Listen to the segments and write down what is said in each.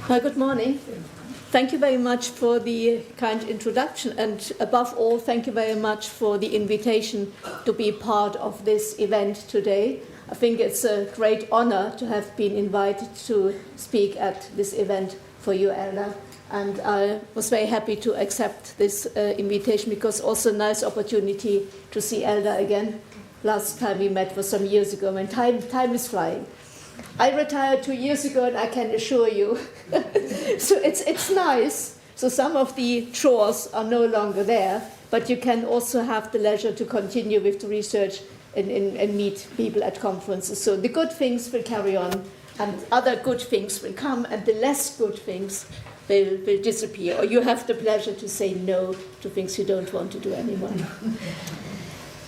Good morning. Thank you very much for the kind introduction, and above all, thank you very much for the invitation to be part of this event today. I think it's a great honor to have been invited to speak at this event for you, Elda. And I was very happy to accept this invitation, because also a nice opportunity to see Elda again. Last time we met was some years ago, and time is flying. I retired 2 years ago, and I can assure you, so it's nice. So some of the chores are no longer there, but you can also have the leisure to continue with the research and meet people at conferences. So the good things will carry on, and other good things will come, and the less good things will disappear. Or you have the pleasure to say no to things you don't want to do anymore.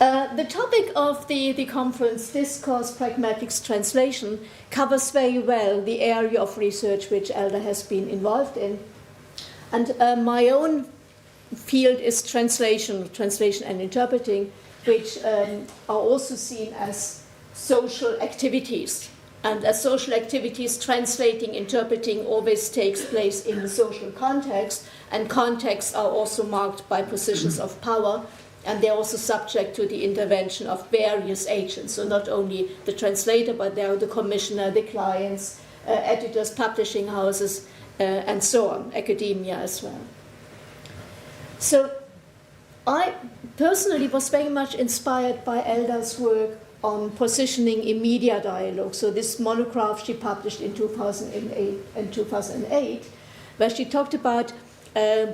The topic of the conference, Discourse, Pragmatics, Translation, covers very well the area of research which Elda has been involved in. And my own field is translation and interpreting, which are also seen as social activities. And as social activities, translating, interpreting always takes place in the social context, and contexts are also marked by positions of power. And they're also subject to the intervention of various agents. So not only the translator, but there are the commissioner, the clients, editors, publishing houses, and so on, academia as well. So I personally was very much inspired by Elda's work on positioning in media dialogue. So this monograph she published in 2008, where she talked about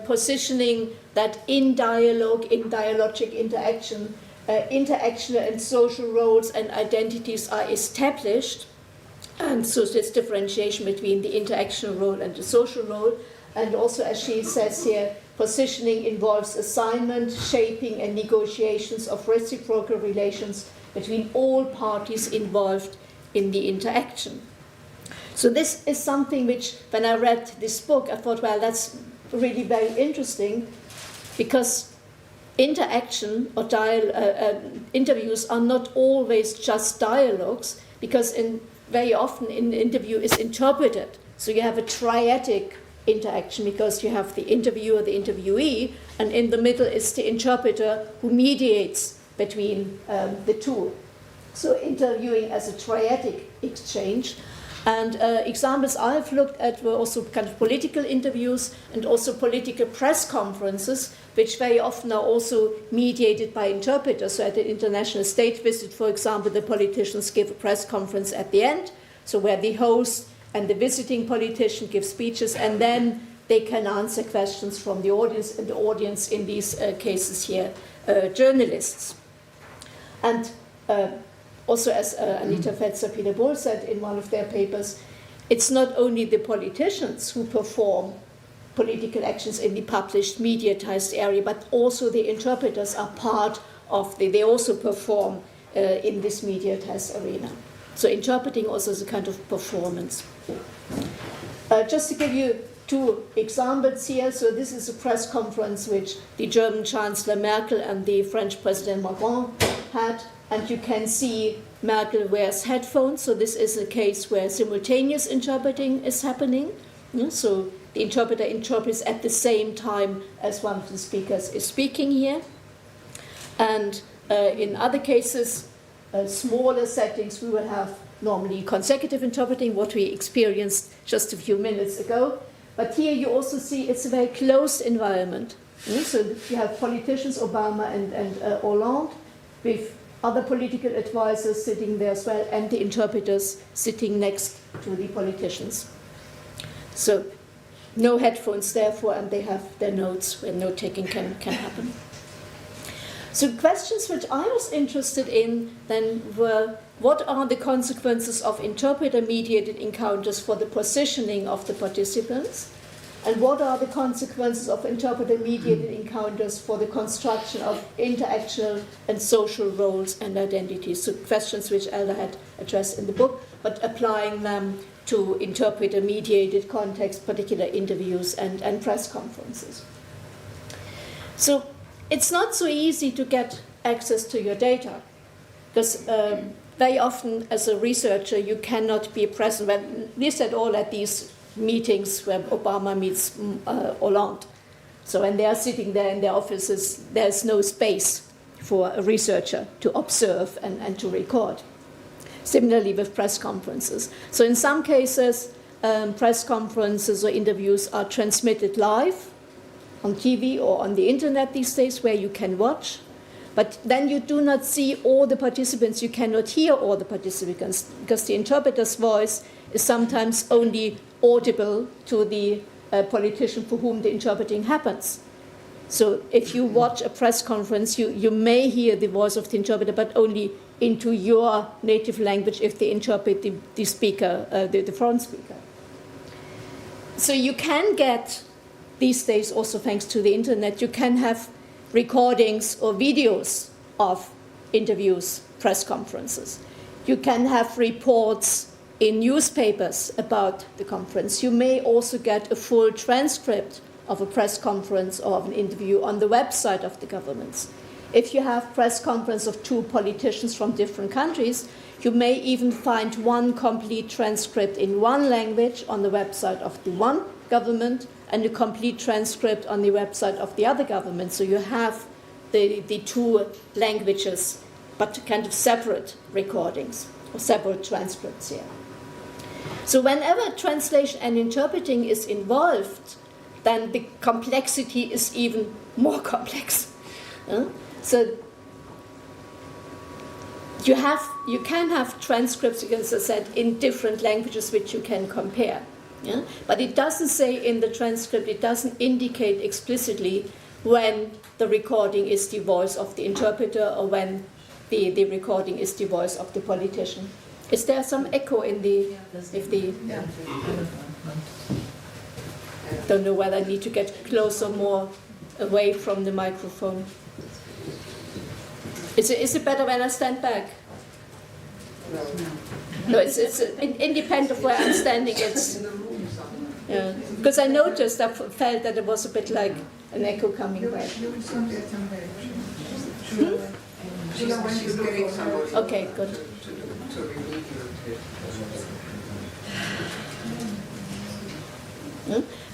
positioning that in dialogue, in dialogic interaction, interactional and social roles and identities are established. And so this differentiation between the interactional role and the social role. And also, as she says here, positioning involves assignment, shaping, and negotiations of reciprocal relations between all parties involved in the interaction. So this is something which, when I read this book, I thought, well, that's really very interesting, because interaction or interviews are not always just dialogues, because very often an interview is interpreted. So you have a triadic interaction, because you have the interviewer, the interviewee, and in the middle is the interpreter who mediates between the two. So interviewing as a triadic exchange. And examples I've looked at were also kind of political interviews and also political press conferences, which very often are also mediated by interpreters. So at an international state visit, for example, the politicians give a press conference at the end, so where the host and the visiting politician give speeches, and then they can answer questions from the audience, and the audience in these cases here, journalists. And also, as Anita Fetzer-Peter-Bull said in one of their papers, it's not only the politicians who perform political actions in the published mediatized area, but also the interpreters are part of they also perform in this mediatized arena. So interpreting also is a kind of performance. Just to give you two examples here, so this is a press conference which the German Chancellor Merkel and the French President Macron had. And you can see Merkel wears headphones, so this is a case where simultaneous interpreting is happening. Yeah, so the interpreter interprets at the same time as one of the speakers is speaking here. And in other cases, smaller settings, we will have normally consecutive interpreting, what we experienced just a few minutes ago. But here you also see it's a very closed environment. Yeah, so you have politicians, Obama and Hollande, with other political advisors sitting there as well, and the interpreters sitting next to the politicians. So no headphones, therefore, and they have their notes where note-taking can happen. So questions which I was interested in then were, what are the consequences of interpreter-mediated encounters for the positioning of the participants? And what are the consequences of interpreter-mediated encounters for the construction of interactional and social roles and identities? So questions which Elda had addressed in the book, but applying them to interpreter-mediated context, particular interviews and press conferences. So it's not so easy to get access to your data, because very often as a researcher you cannot be present, at least at all at these meetings where Obama meets Hollande. So when they are sitting there in their offices, there's no space for a researcher to observe and to record. Similarly with press conferences. So in some cases, press conferences or interviews are transmitted live on TV or on the internet these days where you can watch. But then you do not see all the participants, you cannot hear all the participants because the interpreter's voice is sometimes only audible to the politician for whom the interpreting happens. So if you watch a press conference, you may hear the voice of the interpreter, but only into your native language if they interpret the speaker, the foreign speaker. So you can get, these days also thanks to the internet, you can have recordings or videos of interviews, press conferences. You can have reports in newspapers about the conference. You may also get a full transcript of a press conference or of an interview on the website of the governments. If you have press conference of two politicians from different countries, you may even find one complete transcript in one language on the website of the one government and a complete transcript on the website of the other government. So you have the two languages, but kind of separate recordings or separate transcripts here. So whenever translation and interpreting is involved, then the complexity is even more complex. So you can have transcripts, as I said, in different languages which you can compare. Yeah? But it doesn't say in the transcript, it doesn't indicate explicitly when the recording is the voice of the interpreter or when the recording is the voice of the politician. Is there some echo in the... Don't know whether I need to get closer, more away from the microphone. Is it better when I stand back? No, it's independent of where I'm standing. It's because I noticed, I felt that it was a bit like an echo coming back. Okay, good.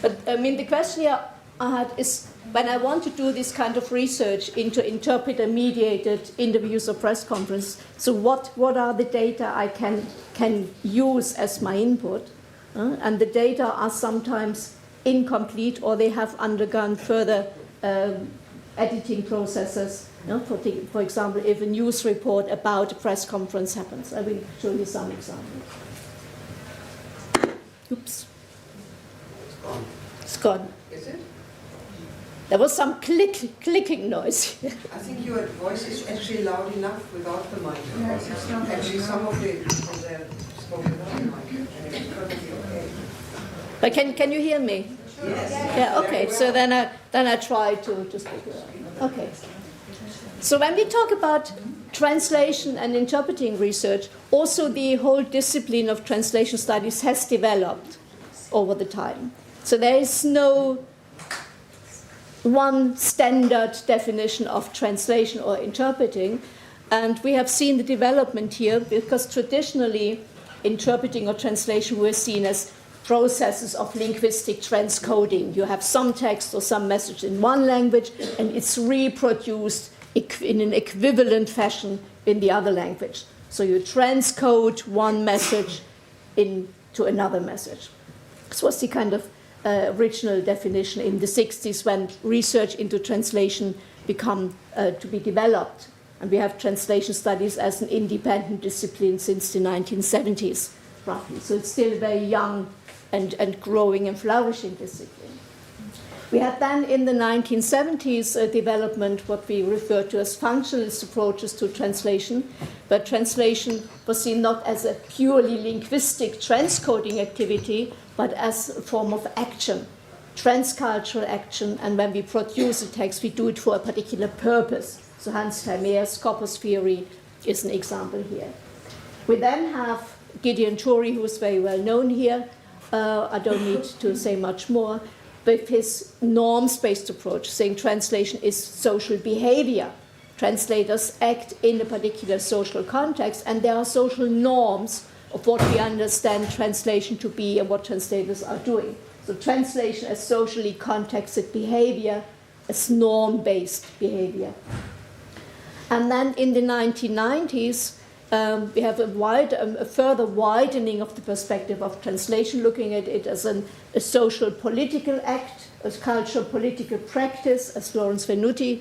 But I mean, the question here I had is, when I want to do this kind of research into interpreter-mediated interviews or press conference, so what are the data I can use as my input? And the data are sometimes incomplete or they have undergone further editing processes. For example, if a news report about a press conference happens. I will show you some examples. Oops. It's gone. Is it? There was some clicking noise. I think your voice is actually loud enough without the mic. Yes, it's not actually some of the people there spoke without the mic, and it's perfectly okay. But can you hear me? Yes. Yeah. Okay. So then I try to speak. Okay. So when we talk about translation and interpreting research, also the whole discipline of translation studies has developed over the time. So there is no one standard definition of translation or interpreting, and we have seen the development here because traditionally interpreting or translation were seen as processes of linguistic transcoding. You have some text or some message in one language and it's reproduced in an equivalent fashion in the other language. So you transcode one message into another message. This was the kind of original definition in the 60s when research into translation began to be developed. And we have translation studies as an independent discipline since the 1970s, roughly. So it's still a very young and growing and flourishing discipline. We had then in the 1970s a development, what we refer to as functionalist approaches to translation, but translation was seen not as a purely linguistic transcoding activity, but as a form of action, transcultural action, and when we produce a text, we do it for a particular purpose. So Hans Vermeer's corpus theory is an example here. We then have Gideon Toury, who is very well known here. I don't need to say much more, with his norms-based approach, saying translation is social behavior. Translators act in a particular social context, and there are social norms of what we understand translation to be and what translators are doing. So translation as socially contexted behavior, as norm-based behavior. And then in the 1990s, we have a further widening of the perspective of translation, looking at it as a social political act, a cultural political practice, as Lawrence Venuti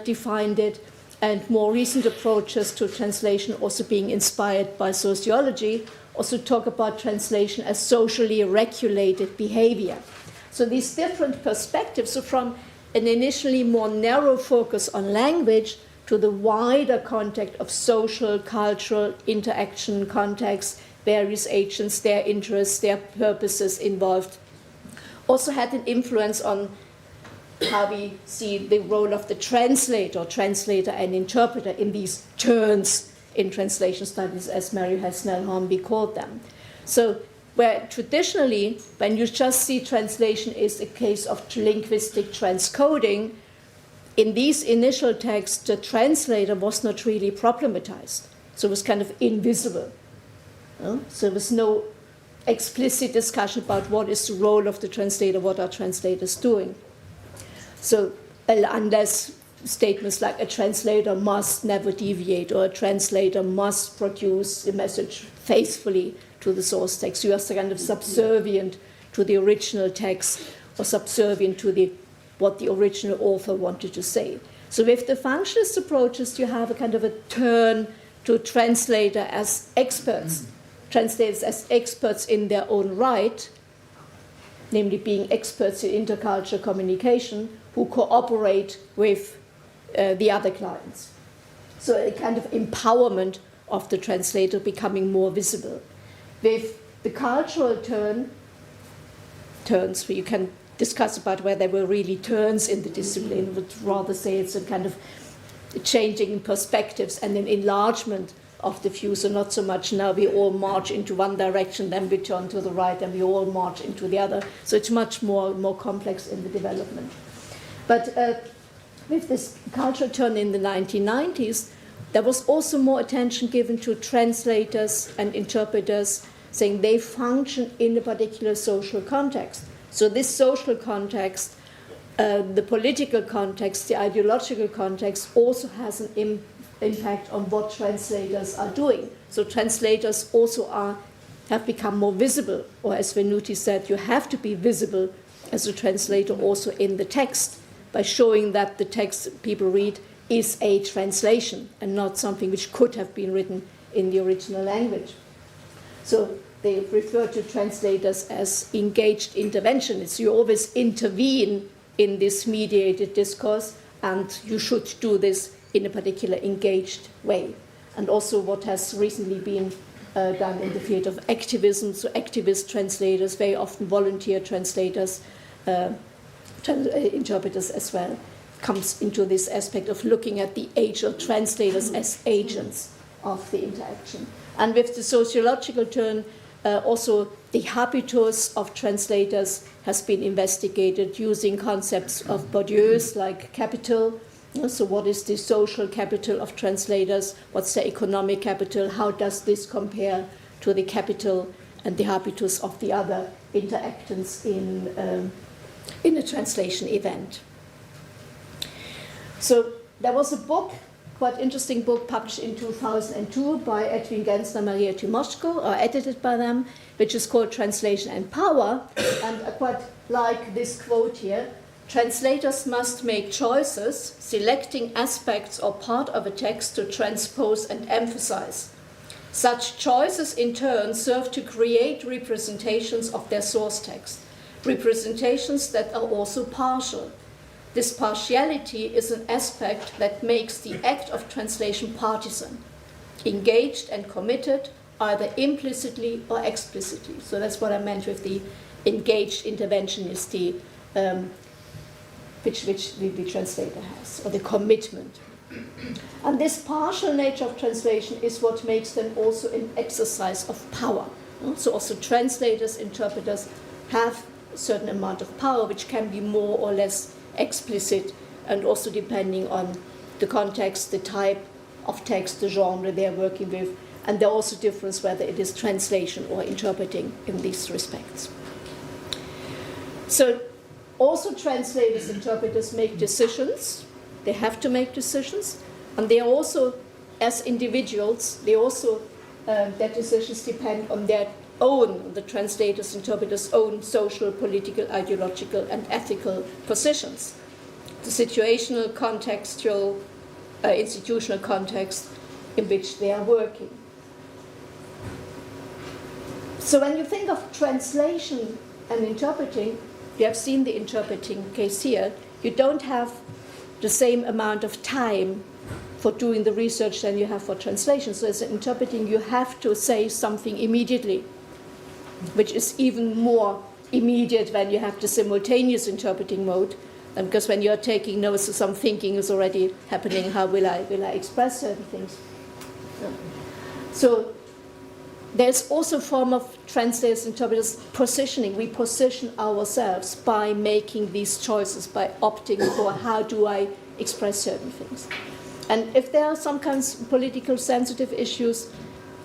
defined it, and more recent approaches to translation also being inspired by sociology, also talk about translation as socially regulated behavior. So these different perspectives, so from an initially more narrow focus on language to the wider context of social, cultural interaction context, various agents, their interests, their purposes involved, also had an influence on how we see the role of the translator and interpreter in these turns in translation studies, as Mary Hesnell Hornby called them. So where traditionally, when you just see translation is a case of linguistic transcoding, in these initial texts, the translator was not really problematized. So it was kind of invisible. So there was no explicit discussion about what is the role of the translator, what are translators doing. So unless statements like a translator must never deviate or a translator must produce a message faithfully to the source text, you are kind of subservient to the original text or subservient to what the original author wanted to say. So with the functionalist approaches, you have a kind of a turn to translator as experts, translators as experts in their own right, namely being experts in intercultural communication, who cooperate with the other clients. So a kind of empowerment of the translator becoming more visible. With the cultural turns, where you can discuss about where there were really turns in the discipline, I would rather say it's a kind of changing perspectives and an enlargement of the view, so not so much now we all march into one direction, then we turn to the right, and we all march into the other. So it's much more complex in the development. But with this cultural turn in the 1990s, there was also more attention given to translators and interpreters, saying they function in a particular social context. So this social context, the political context, the ideological context also has an impact on what translators are doing. So translators also have become more visible, or as Venuti said, you have to be visible as a translator also in the text, by showing that the text people read is a translation and not something which could have been written in the original language. So they refer to translators as engaged interventionists. You always intervene in this mediated discourse, and you should do this in a particular engaged way. And also what has recently been done in the field of activism, so activist translators, very often volunteer translators, interpreters as well, comes into this aspect of looking at the age of translators as agents of the interaction. And with the sociological turn, also the habitus of translators has been investigated using concepts of Bourdieu's, like capital. So what is the social capital of translators? What's the economic capital? How does this compare to the capital and the habitus of the other interactants in a translation event? So there was a book, quite interesting book, published in 2002 by Edwin Gensler, Maria Timoshko, or edited by them, which is called Translation and Power. And I quite like this quote here: translators must make choices, selecting aspects or part of a text to transpose and emphasize. Such choices in turn serve to create representations of their source text, representations that are also partial. This partiality is an aspect that makes the act of translation partisan, engaged and committed, either implicitly or explicitly. So that's what I meant with the engaged interventionist, which the translator has, or the commitment. And this partial nature of translation is what makes them also an exercise of power. So also translators, interpreters have a certain amount of power, which can be more or less explicit, and also depending on the context, the type of text, the genre they're working with, And there are also difference whether it is translation or interpreting in these respects. So also translators, interpreters make decisions. They have to make decisions. And they are also, as individuals, they also, their decisions depend on their own, the translators, interpreters' own social, political, ideological, and ethical positions. The situational, contextual, institutional context in which they are working. So when you think of translation and interpreting, you have seen the interpreting case here, you don't have the same amount of time for doing the research than you have for translation. So as interpreting, you have to say something immediately, which is even more immediate when you have the simultaneous interpreting mode, because when you're taking notes, some thinking is already happening. How will I express certain things? So there's also a form of translators, interpreters positioning. We position ourselves by making these choices, by opting for how do I express certain things. And if there are some kinds of political sensitive issues,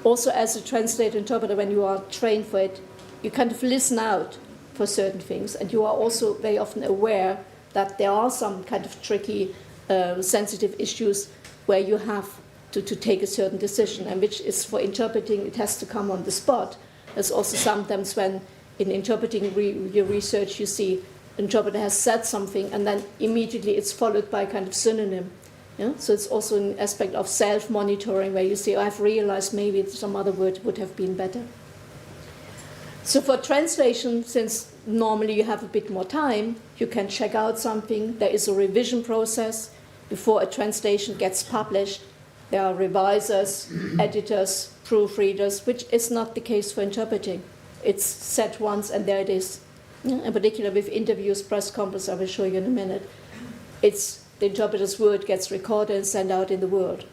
also as a translator, interpreter, when you are trained for it, you kind of listen out for certain things, and you are also very often aware that there are some kind of tricky, sensitive issues where you have to take a certain decision, and which is for interpreting, it has to come on the spot. There's also sometimes when in interpreting your research, you see an interpreter has said something, and then immediately it's followed by a kind of synonym. Yeah? So it's also an aspect of self-monitoring where you say, oh, I've realized maybe some other word would have been better. So for translation, since normally you have a bit more time, you can check out something. There is a revision process before a translation gets published. There are revisers, editors, proofreaders, which is not the case for interpreting. It's set once and there it is. In particular with interviews, press conferences, I will show you in a minute. It's the interpreter's word gets recorded and sent out in the world.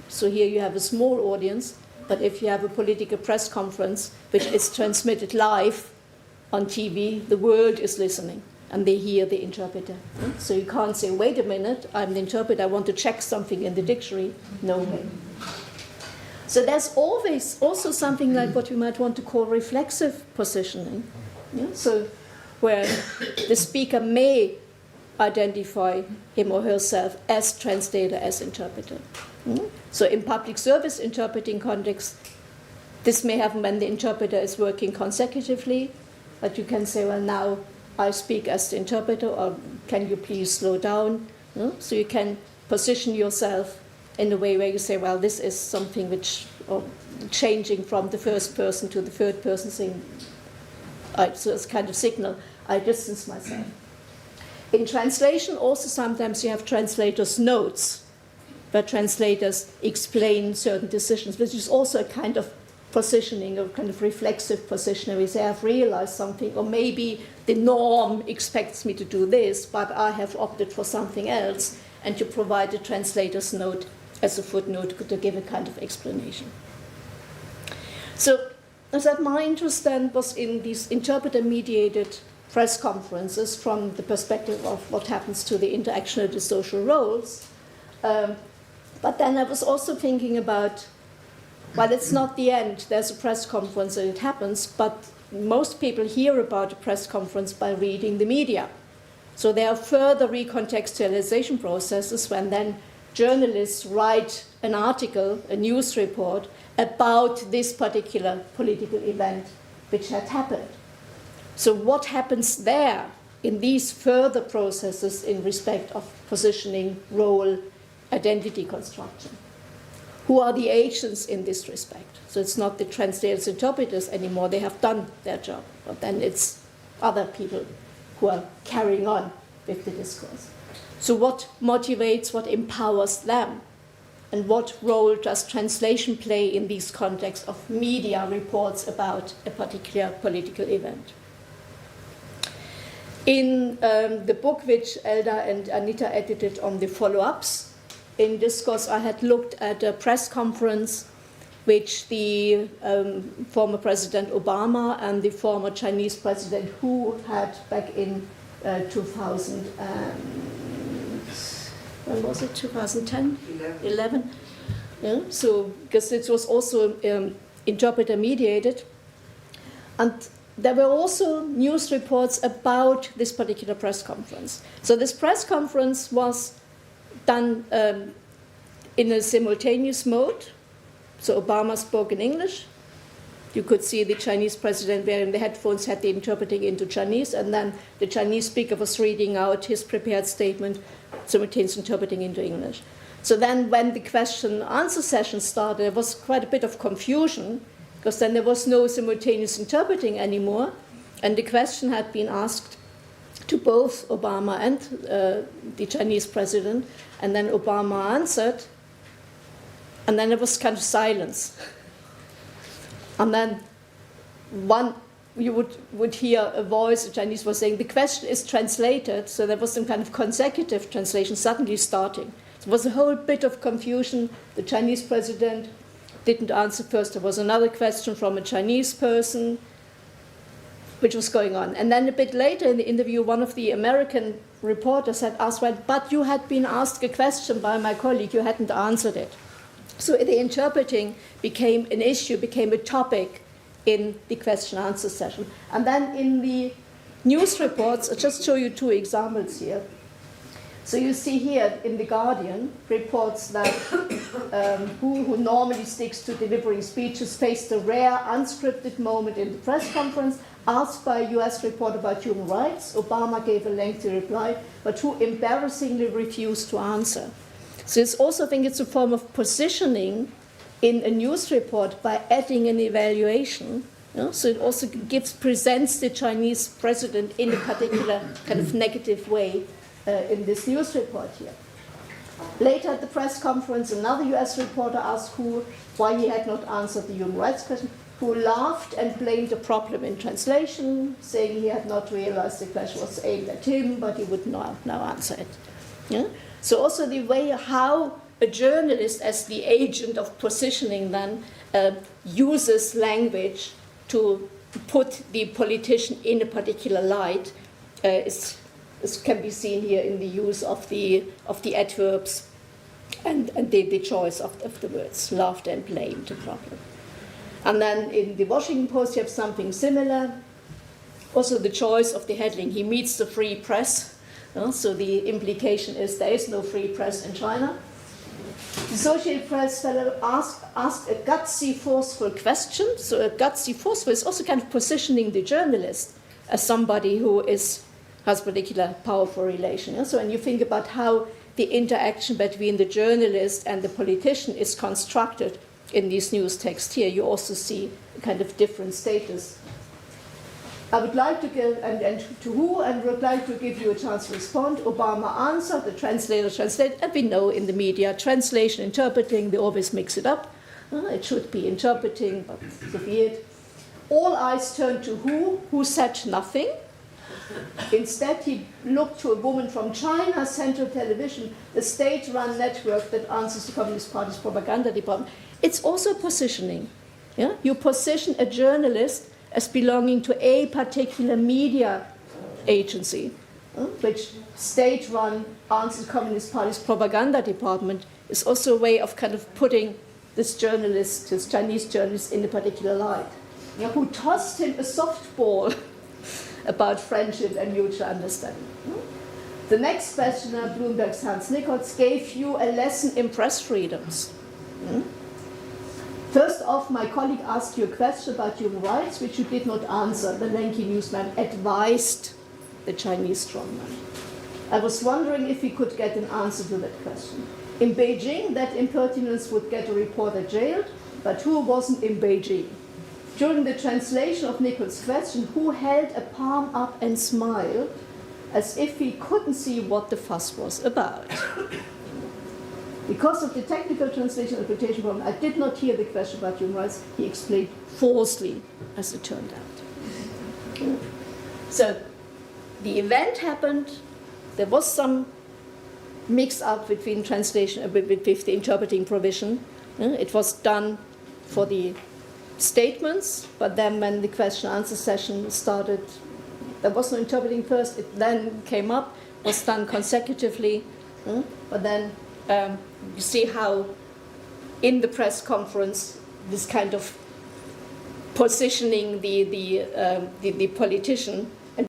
So here you have a small audience, but if you have a political press conference, which is transmitted live on TV, the world is listening, and they hear the interpreter. So you can't say, wait a minute, I'm the interpreter, I want to check something in the dictionary. No way. So there's always also something like what you might want to call reflexive positioning. Yeah? So where the speaker may identify him or herself as translator, as interpreter. So in public service interpreting context, this may happen when the interpreter is working consecutively, but you can say, well, now I speak as the interpreter, or can you please slow down? So you can position yourself in a way where you say, well, this is something which, or changing from the first person to the third person, saying, so it's kind of signal, I distance myself. In translation, also sometimes you have translators' notes, where translators explain certain decisions, which is also a kind of positioning, a kind of reflexive positioning. We say, I've realized something, or maybe the norm expects me to do this, but I have opted for something else, and you provide a translator's note as a footnote to give a kind of explanation. So, as that my interest then was in these interpreter-mediated press conferences from the perspective of what happens to the interaction of the social roles. But then I was also thinking about, well, it's not the end. There's a press conference and it happens, but most people hear about a press conference by reading the media. So there are further recontextualization processes when then journalists write an article, a news report, about this particular political event which had happened. So what happens there in these further processes in respect of positioning, role, identity construction? Who are the agents in this respect? So it's not the translators, interpreters anymore, they have done their job, but then it's other people who are carrying on with the discourse. So what motivates, what empowers them? And what role does translation play in these contexts of media reports about a particular political event? In the book which Elda and Anita edited on the follow-ups, in Discourse I had looked at a press conference which the former President Obama and the former Chinese President Hu had back in 2000. When was it? 2010? 11. Yeah? So, because it was also interpreter mediated. And there were also news reports about this particular press conference. So this press conference was done in a simultaneous mode. So Obama spoke in English. You could see the Chinese president wearing the headphones, had the interpreting into Chinese, and then the Chinese speaker was reading out his prepared statement, simultaneous interpreting into English. So then when the question and answer session started, there was quite a bit of confusion, because then there was no simultaneous interpreting anymore, and the question had been asked to both Obama and the Chinese president, and then Obama answered, and then there was kind of silence. And then you would hear a voice, the Chinese was saying, the question is translated, so there was some kind of consecutive translation suddenly starting. There was a whole bit of confusion. The Chinese president didn't answer first. There was another question from a Chinese person, which was going on. And then a bit later in the interview, one of the American reporters had asked, well, but you had been asked a question by my colleague, you hadn't answered it. So the interpreting became an issue, became a topic in the question-answer session. And then in the news reports, I'll just show you two examples here. So you see here in The Guardian reports that who normally sticks to delivering speeches faced a rare unscripted moment in the press conference. Asked by a US reporter about human rights, Obama gave a lengthy reply, but who embarrassingly refused to answer. So it's also, I think it's a form of positioning in a news report by adding an evaluation. You know? So it also presents the Chinese president in a particular kind of negative way in this news report here. Later at the press conference, another US reporter asked why he had not answered the human rights question, who laughed and blamed the problem in translation, saying he had not realized the question was aimed at him, but he would now answer it. Yeah? So also the way how a journalist, as the agent of positioning then, uses language to put the politician in a particular light can be seen here in the use of the adverbs and the choice of the words, laughed and blamed the problem. And then in the Washington Post, you have something similar. Also the choice of the headline, he meets the free press. So the implication is there is no free press in China. The Associated Press fellow asked a gutsy, forceful question. So a gutsy, forceful is also kind of positioning the journalist as somebody who has a particular powerful relation. So when you think about how the interaction between the journalist and the politician is constructed in these news texts here, you also see a kind of different status. I would like to give, and would like to give you a chance to respond. Obama answered, the translator translated, and we know in the media, translation, interpreting, they always mix it up. It should be interpreting, but so be it. All eyes turned to who said nothing. Instead, he looked to a woman from China, Central Television, the state-run network that answers the Communist Party's propaganda department. It's also positioning. Yeah? You position a journalist as belonging to a particular media agency, which state-run answers the Communist Party's propaganda department, is also a way of kind of putting this journalist, this Chinese journalist, in a particular light. Yeah? Who tossed him a softball about friendship and mutual understanding. The next questioner, Bloomberg's Hans Nichols, gave you a lesson in press freedoms. First off, my colleague asked you a question about human rights, which you did not answer. The lanky newsman advised the Chinese strongman. I was wondering if we could get an answer to that question. In Beijing, that impertinence would get a reporter jailed, but who wasn't in Beijing? During the translation of Nichols' question, who held a palm up and smiled as if he couldn't see what the fuss was about? Because of the technical translation and interpretation problem, I did not hear the question about human rights. He explained falsely, as it turned out. So the event happened. There was some mix-up between translation and with the interpreting provision. It was done for the statements, but then when the question-answer session started, there was no interpreting first. It then came up, was done consecutively, but then you see how in the press conference, this kind of positioning the politician.